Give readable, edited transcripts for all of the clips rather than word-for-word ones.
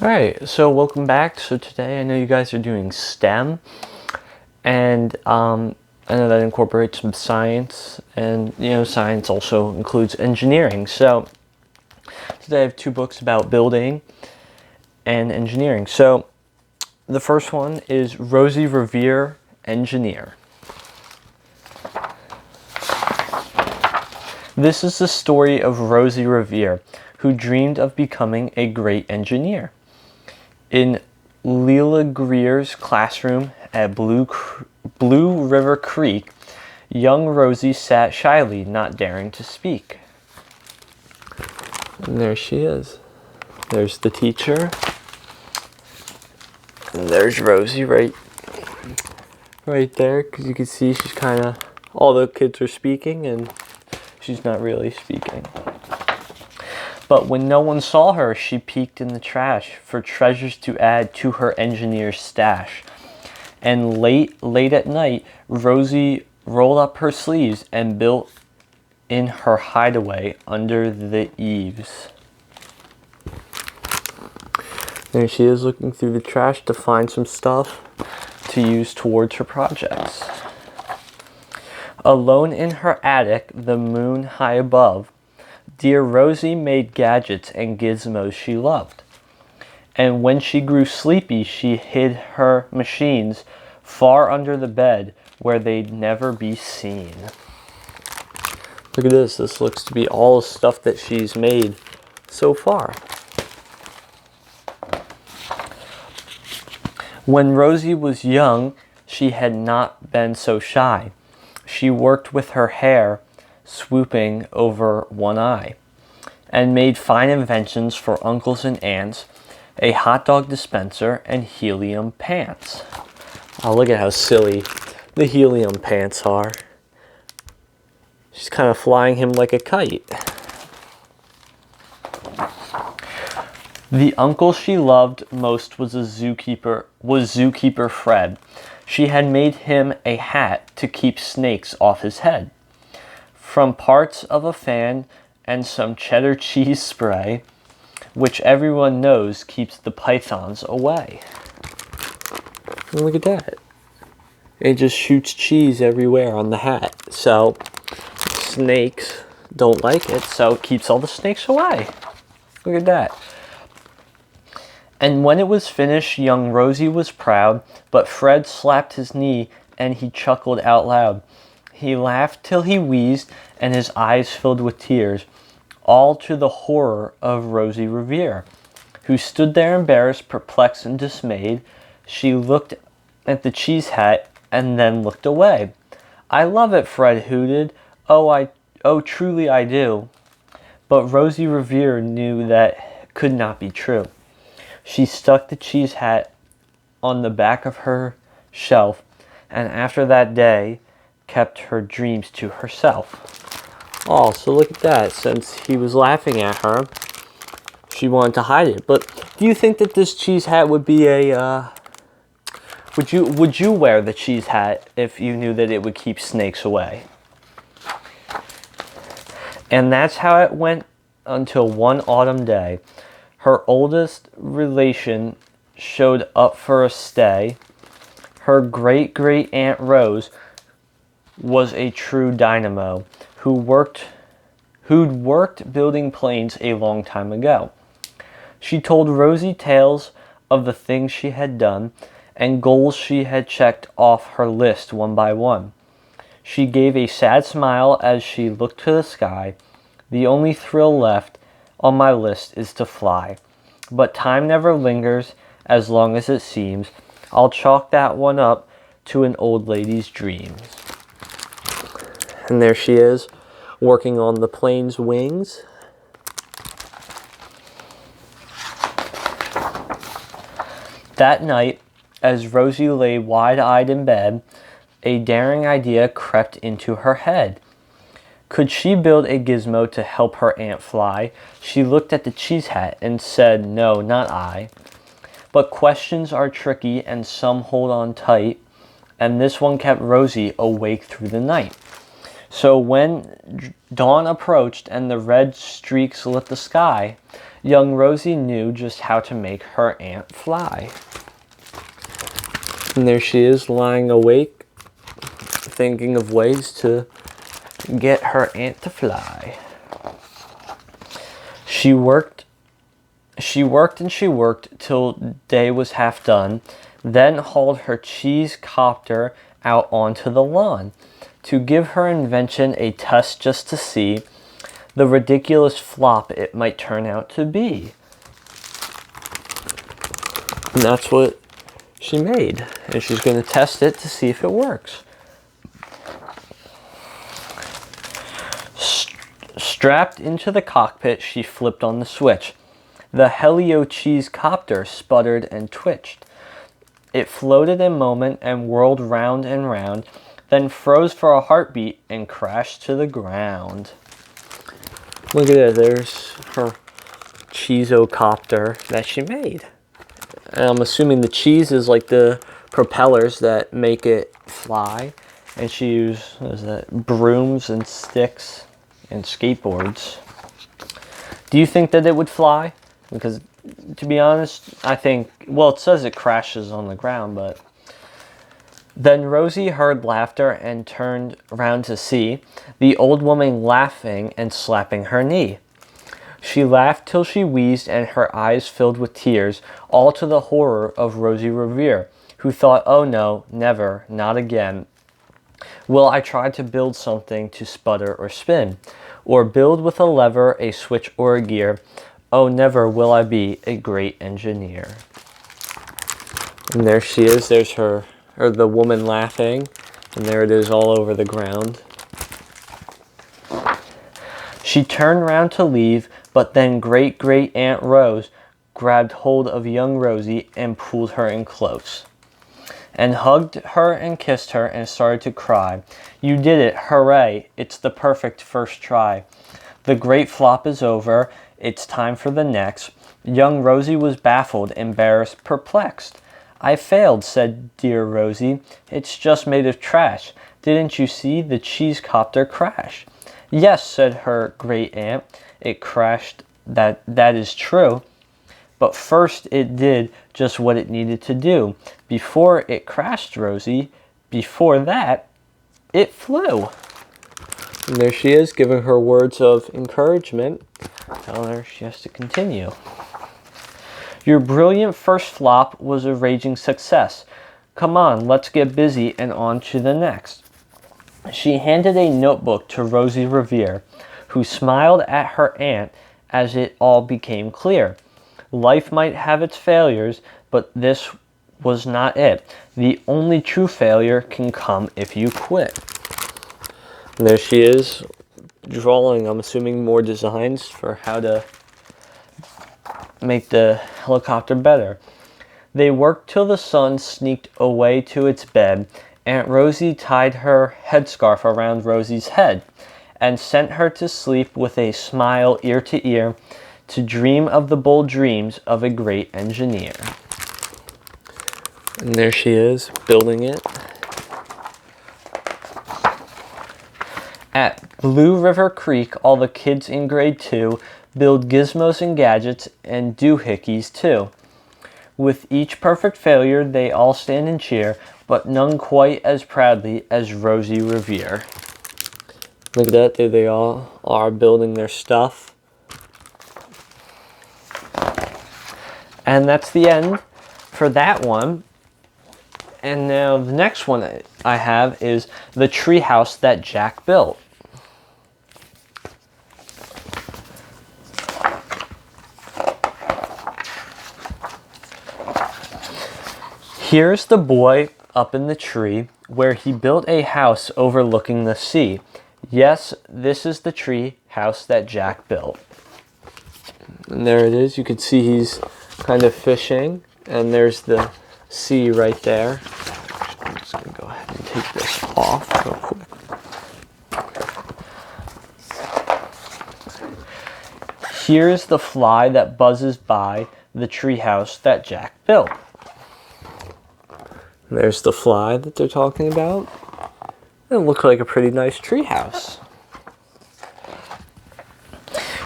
Alright, so welcome back. So today I know you guys are doing STEM, and I know that incorporates some science, and science also includes engineering. So today I have two books about building and engineering. So the first one is Rosie, Revere, Engineer. This is the story of Rosie Revere, who dreamed of becoming a great engineer. In Leela Greer's classroom at Blue River Creek, young Rosie sat shyly, not daring to speak. And there she is. There's the teacher. And there's Rosie right there, because you can see she's kind of, all the kids are speaking and she's not really speaking. But when no one saw her, she peeked in the trash for treasures to add to her engineer's stash. And late at night, Rosie rolled up her sleeves and built in her hideaway under the eaves. There she is, looking through the trash to find some stuff to use towards her projects. Alone in her attic, the moon high above, dear Rosie made gadgets and gizmos she loved. And when she grew sleepy, she hid her machines far under the bed where they'd never be seen. Look at this. This looks to be all the stuff that she's made so far. When Rosie was young, she had not been so shy. She worked with her hair swooping over one eye, and made fine inventions for uncles and aunts, a hot dog dispenser and helium pants. Oh, look at how silly the helium pants are. She's kind of flying him like a kite. The uncle she loved most was zookeeper Fred. She had made him a hat to keep snakes off his head. From parts of a fan and some cheddar cheese spray, which everyone knows keeps the pythons away. Look at that. It just shoots cheese everywhere on the hat. So snakes don't like it, so it keeps all the snakes away. Look at that. And when it was finished, young Rosie was proud, but Fred slapped his knee and he chuckled out loud. He laughed till he wheezed and his eyes filled with tears, all to the horror of Rosie Revere, who stood there embarrassed, perplexed, and dismayed. She looked at the cheese hat and then looked away. "I love it," Fred hooted. Oh, truly I do." But Rosie Revere knew that could not be true. She stuck the cheese hat on the back of her shelf, and after that day, kept her dreams to herself. Oh, so look at that. Since he was laughing at her, she wanted to hide it. But do you think that this cheese hat would be a... Would you wear the cheese hat if you knew that it would keep snakes away? And that's how it went until one autumn day. Her oldest relation showed up for a stay. Her great-great-aunt Rose was a true dynamo who'd worked building planes a long time ago. She told Rosie tales of the things she had done and goals she had checked off her list one by one. She gave a sad smile as she looked to the sky. "The only thrill left on my list is to fly. But time never lingers as long as it seems. I'll chalk that one up to an old lady's dreams." And there she is, working on the plane's wings. That night, as Rosie lay wide-eyed in bed, a daring idea crept into her head. Could she build a gizmo to help her aunt fly? She looked at the cheese hat and said, "No, not I." But questions are tricky and some hold on tight, and this one kept Rosie awake through the night. So when dawn approached and the red streaks lit the sky, Young Rosie knew just how to make her aunt fly. And there she is, lying awake, thinking of ways to get her aunt to fly. She worked and she worked till day was half done, then hauled her cheese copter out onto the lawn to give her invention a test just to see the ridiculous flop it might turn out to be. And that's what she made. And she's going to test it to see if it works. Strapped into the cockpit, she flipped on the switch. The Helio cheese copter sputtered and twitched. It floated a moment and whirled round and round, then froze for a heartbeat and crashed to the ground. Look at that, there's her cheesocopter that she made. And I'm assuming the cheese is like the propellers that make it fly. And she used, what is that, brooms and sticks and skateboards. Do you think that it would fly? Because, to be honest, I think, well, it says it crashes on the ground, but... Then Rosie heard laughter and turned round to see the old woman laughing and slapping her knee. She laughed till she wheezed and her eyes filled with tears, all to the horror of Rosie Revere, who thought, oh no, never, not again. Will I try to build something to sputter or spin, or build with a lever, a switch, or a gear? Oh, never will I be a great engineer. And there she is. There's her, or the woman laughing, and there it is all over the ground. She turned round to leave, but then great Aunt Rose grabbed hold of young Rosie and pulled her in close, and hugged her and kissed her and started to cry. You did it, hooray, it's the perfect first try. The great flop is over, it's time for the next. Young Rosie was baffled, embarrassed, perplexed. I failed, said dear Rosie, it's just made of trash. Didn't you see the cheese copter crash? Yes, said her great aunt, it crashed, that is true. But first it did just what it needed to do. Before it crashed, Rosie, before that, it flew. And there she is, giving her words of encouragement, telling her she has to continue. Your brilliant first flop was a raging success. Come on, let's get busy and on to the next. She handed a notebook to Rosie Revere, who smiled at her aunt as it all became clear. Life might have its failures, but this was not it. The only true failure can come if you quit. And there she is, drawing, I'm assuming, more designs for how to make the helicopter better. They worked till the sun sneaked away to its bed. Aunt Rosie tied her headscarf around Rosie's head and sent her to sleep with a smile ear to ear, to dream of the bold dreams of a great engineer. And there she is, building it. At Blue River Creek, all the kids in grade 2 build gizmos and gadgets and doohickeys too. With each perfect failure, they all stand and cheer, but none quite as proudly as Rosie Revere. Look at that, there they all are building their stuff. And that's the end for that one. And now the next one I have is the treehouse that Jack built. Here's the boy up in the tree where he built a house overlooking the sea. Yes, this is the tree house that Jack built. And there it is. You can see he's kind of fishing, and there's the sea right there. I'm just going to go ahead and take this off real quick. Here's the fly that buzzes by the treehouse that Jack built. There's the fly that they're talking about. It looks like a pretty nice treehouse.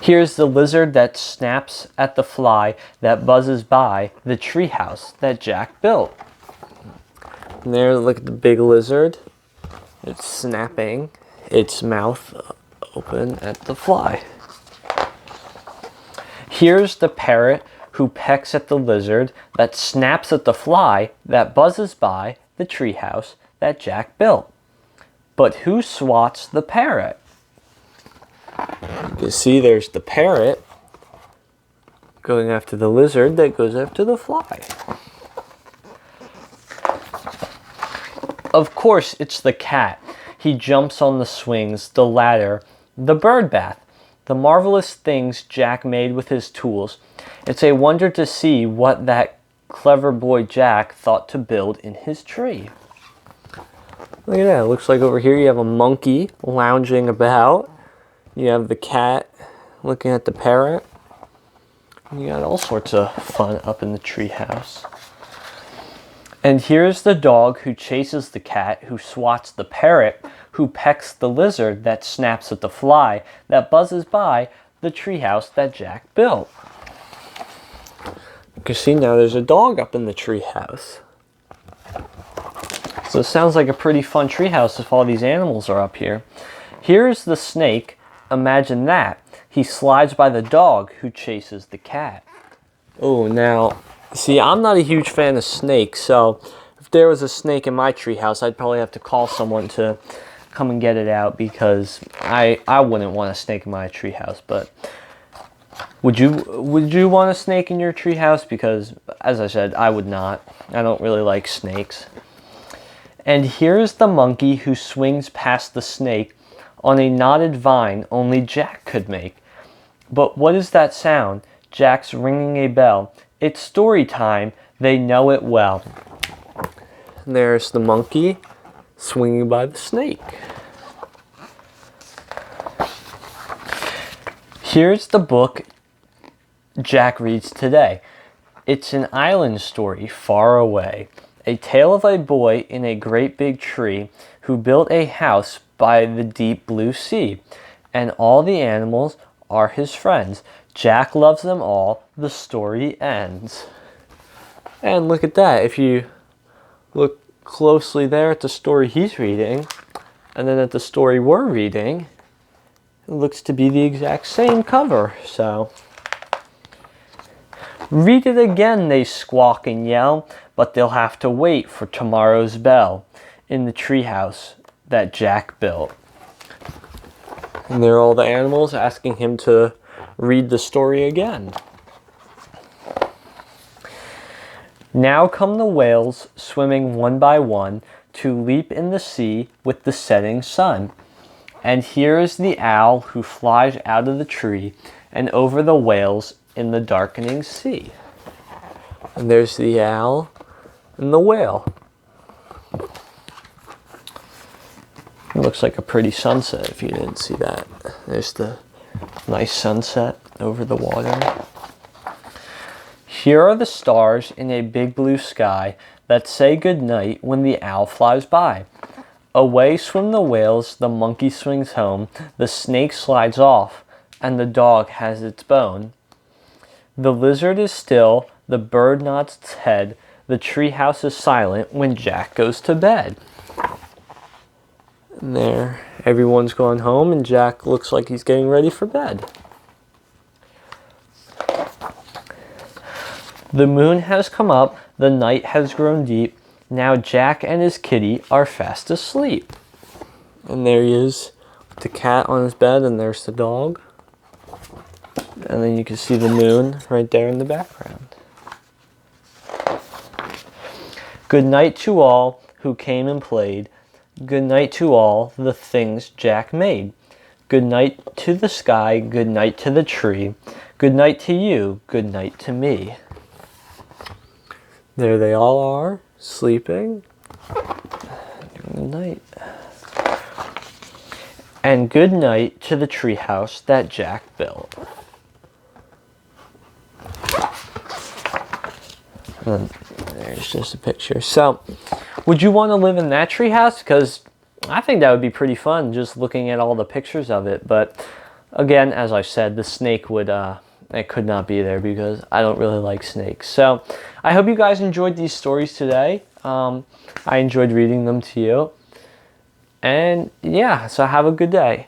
Here's the lizard that snaps at the fly that buzzes by the treehouse that Jack built. And there, look at the big lizard. It's snapping its mouth open at the fly. Here's the parrot who pecks at the lizard that snaps at the fly that buzzes by the treehouse that Jack built. But who swats the parrot? You can see there's the parrot going after the lizard that goes after the fly. Of course, it's the cat. He jumps on the swings, the ladder, the bird bath, the marvelous things Jack made with his tools. It's a wonder to see what that clever boy Jack thought to build in his tree. Look at that. It looks like over here you have a monkey lounging about. You have the cat looking at the parrot. You got all sorts of fun up in the treehouse. And here's the dog who chases the cat, who swats the parrot, who pecks the lizard that snaps at the fly that buzzes by the treehouse that Jack built. You can see now there's a dog up in the treehouse. So it sounds like a pretty fun treehouse if all these animals are up here. Here's the snake. Imagine that. He slides by the dog who chases the cat. Oh, now, see, I'm not a huge fan of snakes, so if there was a snake in my treehouse, I'd probably have to call someone to come and get it out because I wouldn't want a snake in my treehouse. But would you want a snake in your treehouse? Because, as I said, I would not. I don't really like snakes. And here's the monkey who swings past the snake on a knotted vine only Jack could make. But what is that sound? Jack's ringing a bell. It's story time. They know it well. And there's the monkey swinging by the snake. Here's the book Jack reads today. It's an island story far away. A tale of a boy in a great big tree who built a house by the deep blue sea. And all the animals are his friends. Jack loves them all. The story ends. And look at that. If you look closely there at the story he's reading, and then at the story we're reading, it looks to be the exact same cover. So, read it again, they squawk and yell, but they'll have to wait for tomorrow's bell in the treehouse that Jack built. And there are all the animals asking him to read the story again. Now come the whales swimming one by one to leap in the sea with the setting sun. And here is the owl who flies out of the tree and over the whales in the darkening sea. And there's the owl and the whale. It looks like a pretty sunset if you didn't see that. There's the nice sunset over the water. Here are the stars in a big blue sky that say good night when the owl flies by. Away swim the whales, the monkey swings home, the snake slides off, and the dog has its bone. The lizard is still, the bird nods its head, the treehouse is silent when Jack goes to bed. And there, everyone's gone home and Jack looks like he's getting ready for bed. The moon has come up, the night has grown deep. Now Jack and his kitty are fast asleep. And there he is, with the cat on his bed, and there's the dog. And then you can see the moon right there in the background. Good night to all who came and played. Good night to all the things Jack made. Good night to the sky, good night to the tree. Good night to you, good night to me. There they all are, sleeping. Good night. And good night to the treehouse that Jack built. And there's just a picture. So, would you want to live in that treehouse? Because I think that would be pretty fun, just looking at all the pictures of it. But again, as I said, the snake would, it could not be there because I don't really like snakes. So I hope you guys enjoyed these stories today. I enjoyed reading them to you. And yeah, so have a good day.